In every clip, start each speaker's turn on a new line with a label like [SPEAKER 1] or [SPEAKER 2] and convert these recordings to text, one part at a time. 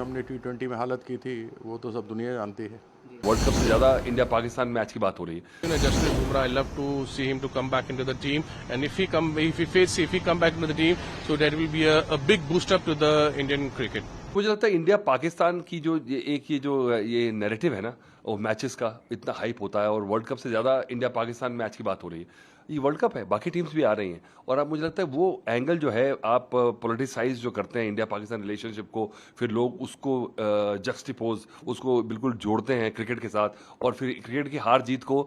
[SPEAKER 1] जो हमने T20 में हालत की थी वो तो सब दुनिया जानती है।
[SPEAKER 2] वर्ल्ड कप से ज्यादा इंडिया पाकिस्तान मैच की बात हो रही है।
[SPEAKER 3] Jasprit Bumrah, I love to see him to come back into the team, and if he come back into the team, so that will be a big boost up to the Indian cricket.
[SPEAKER 2] मुझे लगता है India Pakistan की जो ये narrative है ना, वो matches का इतना हाइप होता है और वर्ल्ड कप से ज़्यादा इंडिया पाकिस्तान मैच की बात हो रही है। ये वर्ल्ड कप है, बाकी टीम्स भी आ रही हैं और अब मुझे लगता है वो एंगल जो है आप पॉलिटिसाइज जो करते हैं इंडिया पाकिस्तान रिलेशनशिप को, फिर लोग उसको जस्टिपोज उसको बिल्कुल जोड़ते हैं क्रिकेट के साथ और फिर क्रिकेट की हार जीत को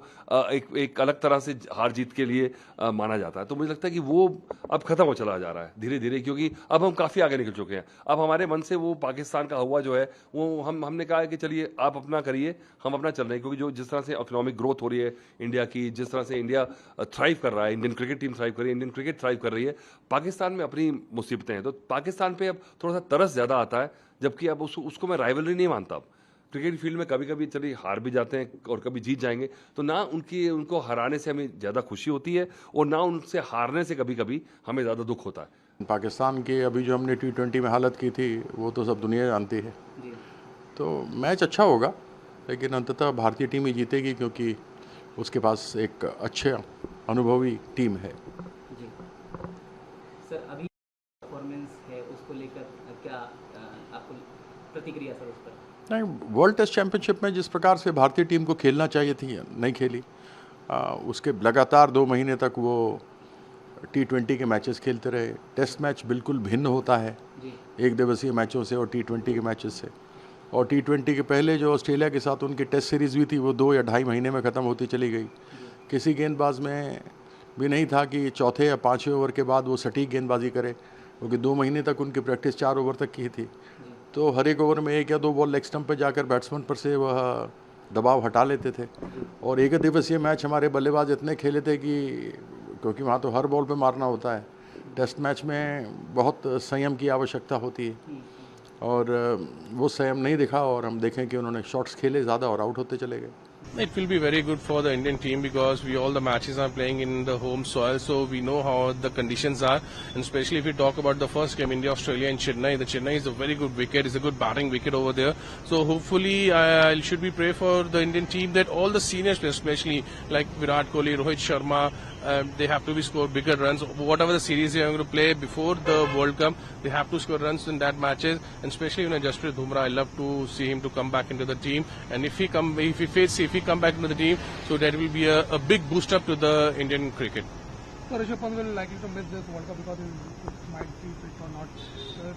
[SPEAKER 2] एक अलग तरह से हार जीत के लिए माना जाता है। तो मुझे लगता है कि वो अब खत्म हो चला जा रहा है धीरे धीरे, क्योंकि अब हम काफ़ी आगे निकल चुके हैं। अब हमारे मन से वो पाकिस्तान का हुआ जो है वो हमने कहा है कि चलिए आप अपना करिए, हम अपना चल रहे हैं, क्योंकि जो जिस तरह से इकोनॉमिक ग्रोथ हो रही है इंडिया की, जिस तरह से इंडिया थ्राइव कर रहा है, इंडियन क्रिकेट टीम थ्राइव कर रही है, इंडियन क्रिकेट थ्राइव कर रही है, पाकिस्तान में अपनी मुसीबतें हैं। तो पाकिस्तान पे अब थोड़ा सा तरस ज़्यादा आता है, जबकि अब उसको मैं राइवलरी नहीं मानता। अब क्रिकेट फील्ड में कभी कभी चलिए हार भी जाते हैं और कभी जीत जाएंगे, तो ना उनको हराने से हमें ज़्यादा खुशी होती है और ना उनसे हारने से कभी कभी हमें ज़्यादा दुख होता है।
[SPEAKER 1] पाकिस्तान की अभी जो हमने T20 में हालत की थी वो तो सब दुनिया जानती है। तो मैच अच्छा होगा, लेकिन अंततः भारतीय टीम ही जीतेगी, क्योंकि उसके पास एक अच्छे अनुभवी टीम है।
[SPEAKER 4] जी सर, अभी परफॉर्मेंस है उसको लेकर क्या आपको प्रतिक्रिया सर उस पर?
[SPEAKER 1] नहीं, वर्ल्ड टेस्ट चैंपियनशिप में जिस प्रकार से भारतीय टीम को खेलना चाहिए थी नहीं खेली। उसके लगातार 2 महीने तक वो T20 के मैचेस खेलते रहे। टेस्ट मैच बिल्कुल भिन्न होता है एक दिवसीय मैचों से और T20 के मैचेस से। और T20 के पहले जो ऑस्ट्रेलिया के साथ उनकी टेस्ट सीरीज़ हुई थी वो 2 या ढाई महीने में ख़त्म होती चली गई। किसी गेंदबाज में भी नहीं था कि चौथे या 5वें ओवर के बाद वो सटीक गेंदबाजी करे, क्योंकि 2 महीने तक उनकी प्रैक्टिस 4 ओवर तक की थी। तो हर एक ओवर में 1 या 2 बॉल लेग स्टंप पर जाकर बैट्समैन पर से वह दबाव हटा लेते थे। और एक दिवसीय मैच हमारे बल्लेबाज इतने खेले थे कि, क्योंकि वहाँ तो हर बॉल पे मारना होता है, टेस्ट मैच में बहुत संयम की आवश्यकता होती है और वो संयम नहीं दिखा और हम देखें कि उन्होंने शॉट्स खेले ज़्यादा और आउट होते चले गए।
[SPEAKER 3] It will be very good for the Indian team because all the matches are playing in the home soil, so we know how the conditions are. And especially if we talk about the first game, India-Australia in Chennai, the Chennai is a very good wicket, it's a good batting wicket over there. So hopefully, should we pray for the Indian team that all the senior players, especially like Virat Kohli, Rohit Sharma, they have to be score bigger runs. Whatever the series they are going to play before the World Cup, they have to score runs in that matches. And especially Jasprit Bumrah, I love to see him to come back into the team. And if he come back into the team, so that will be a big boost up to the Indian cricket.
[SPEAKER 5] So Rishabh Pant will likely to miss this World Cup because he might be fit or not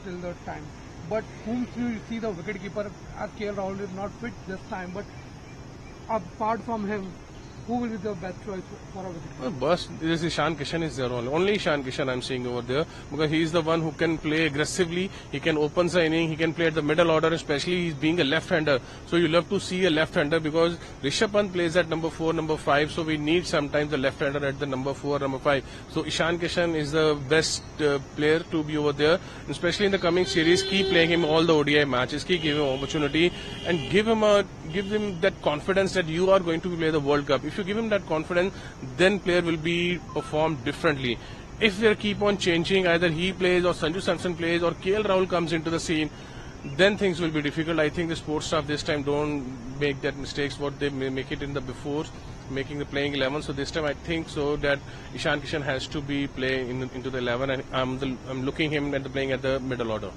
[SPEAKER 5] till the time. But whom do you see the wicketkeeper, as KL Rahul is not fit this time, but apart from him, who will be the best choice for a wicket?
[SPEAKER 3] Bus, this is Ishan Kishan is there only Ishan Kishan I'm seeing over there, because he is the one who can play aggressively, he can open the inning, he can play at the middle order, especially he's being a left-hander. So you love to see a left-hander because Rishabh Pant plays at number 4, number 5, so we need sometimes a left-hander at the number 4, number 5. So Ishan Kishan is the best player to be over there, especially in the coming series. Keep playing him all the ODI matches, keep giving him opportunity and give him that confidence that you are going to play the World Cup. If you give him that confidence, then player will be performed differently. If they keep on changing, either he plays or Sanju Samson plays or KL Rahul comes into the scene, then things will be difficult. I think the sports staff this time don't make that mistakes what they make it in the before, making the playing 11. So this time I think so that Ishan Kishan has to be playing into the 11, and I'm looking him at the playing at the middle order.